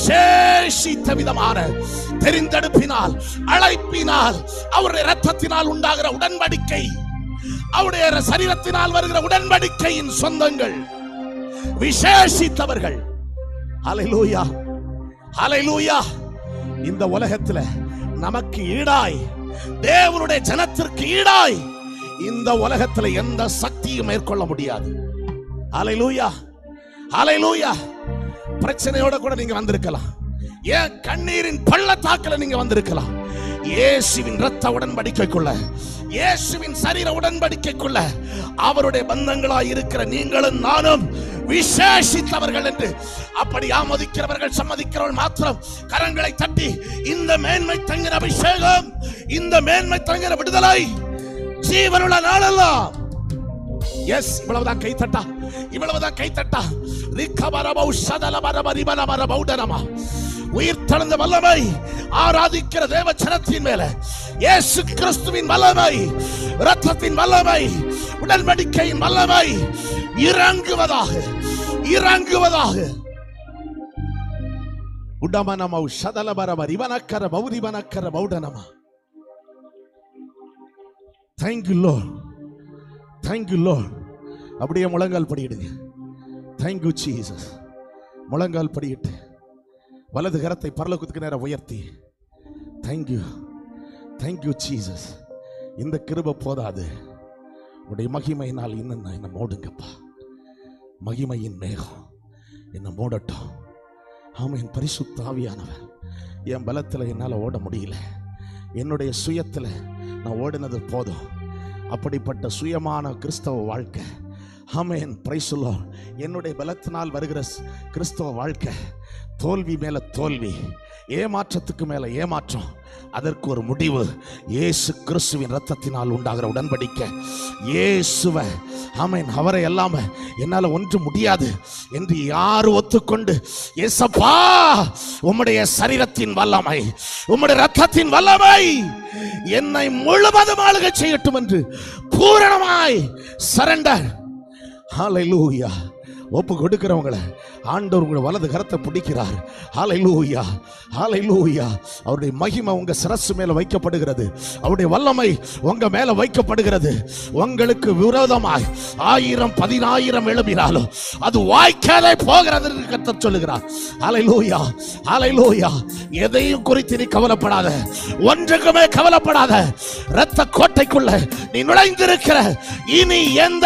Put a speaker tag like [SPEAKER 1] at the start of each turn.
[SPEAKER 1] விசேஷித்த விதமான தெரிந்தெடுப்பினால், அழைப்பினால், அவருடைய இரத்தத்தினால் உண்டாகிற உடன்படிக்கை, அவருடைய சரீரத்தினால் வருகிற உடன்படிக்கையின் சொந்தங்கள், விசேஷித்தவர்கள். ஹல்லேலூயா, ஹல்லேலூயா. இந்த உலகத்துல நமக்கு ஈடாய், தேவனுடைய ஜனத்திற்கு ஈடாய் இந்த உலகத்துல எந்த சக்தியும் மேற்கொள்ள முடியாது. ஹல்லேலூயா, ஹல்லேலூயா. பிரச்சனையோட கூட நீங்க வந்திருக்கலாம், ஏன் கண்ணீரின் பள்ளத்தாக்குல நீங்க வந்திருக்கலாம். இயேசுவின் இரத்த உடன்படிக்கைக்குள்ள, இயேசுவின் சரீர உடன்படிக்கைக்குள்ள அவருடைய பந்தங்களாய் இருக்கிற நீங்களும் நானும் விசேஷித்தவர்கள் என்று அப்படி ஆமோதிக்கிறவர்கள், சம்மதிக்கிறவர்கள் மாத்திரம் கரங்களை தட்டி இந்த மேன்மை தங்கிற அபிஷேகம், இந்த மேன்மை தங்கிற விடுதலை ஜீவனுள்ள நாளெல்லாம். எஸ், இவ்வளவுதான் கைத்தட்டா, இவ்வளவுதான் கைத்தட்டா. உயிர் தழுந்த வல்லமை, ஆராதிக்கிற தேவ ஜனத்தின் மேல இயேசு கிறிஸ்துவின் வல்லமை, இரத்தத்தின் வல்லமை, உடன்படிக்கையின் வல்லமை இறங்குவதாக, இறங்குவதாக. உடமனமௌ சதலபரபர் இவனக்கர பௌரிவனக்கர பௌடனமா. Thank you Lord, thank you Lord. அப்படியே முழங்கால் படியிடுங்க. Thank you Jesus. முழங்கால் படியிட்டு வலது கரத்தை பரலோகத்துக்கு நேரா உயர்த்தி, Thank you, thank you Jesus. இந்த கிருபை போதாது, உடைய மகிமையினால் இன்னும் என்ன மூடுங்கப்பா. மகிமையின் மேகம் என்ன மூடட்டும். ஆமென். பரிசுத்த ஆவியானவர், என் பலத்தில் என்னால் ஓட முடியல, என்னுடைய சுயத்தில் நான் ஓடினது போதும். அப்படிப்பட்ட சுயமான கிறிஸ்தவ வாழ்க்கை, ஆமென், பிரைஸ் தி லார்ட். என்னுடைய பலத்தினால் வருகிற கிறிஸ்தவ வாழ்க்கை தோல்வி மேல தோல்வி, ஏமாற்றத்துக்கு மேல ஏமாற்றம். அதற்கு ஒரு முடிவு இயேசு கிறிஸ்துவின் இரத்தத்தினால் உண்டாகிற உடன்படிக்கை. இயேசுவை, ஆமென், அவரை எல்லாம என்னால ஒன்று முடியாது என்று யாரு ஒத்துக்கொண்டு, இயேசப்பா உம்முடைய சரீரத்தின் வல்லமை, உம்முடைய இரத்தத்தின் வல்லமை என்னை முழுவதும் ஆளுகை செய்யட்டும் என்று பூரணமாய் சரண்டர், ஹல்லேலூயா, ஒப்பு கொடுக்கிறவங்களை ஆண்டவர் உங்களை வலது கரத்தை பிடிக்கிறார். ஹல்லேலூயா, ஹல்லேலூயா. அவருடைய மகிமை உங்க சிரசு மேல வைக்கப்படுகிறது, அவருடைய வல்லமை உங்க மேல வைக்கப்படுகிறது. உங்களுக்கு விரோதமாய் 1000-10,000 எழுப்பினாலும் அது வாய்க்காலே போகிறது என்று கர்த்தர் சொல்லுகிறார். ஹல்லேலூயா, ஹல்லேலூயா. எதையும் குறித்து நீ கவலைப்படாத, ஒன்றுக்குமே கவலைப்படாத. இரத்த கோட்டைக்குள்ள நீ நுழைந்திருக்கிற, இனி எந்த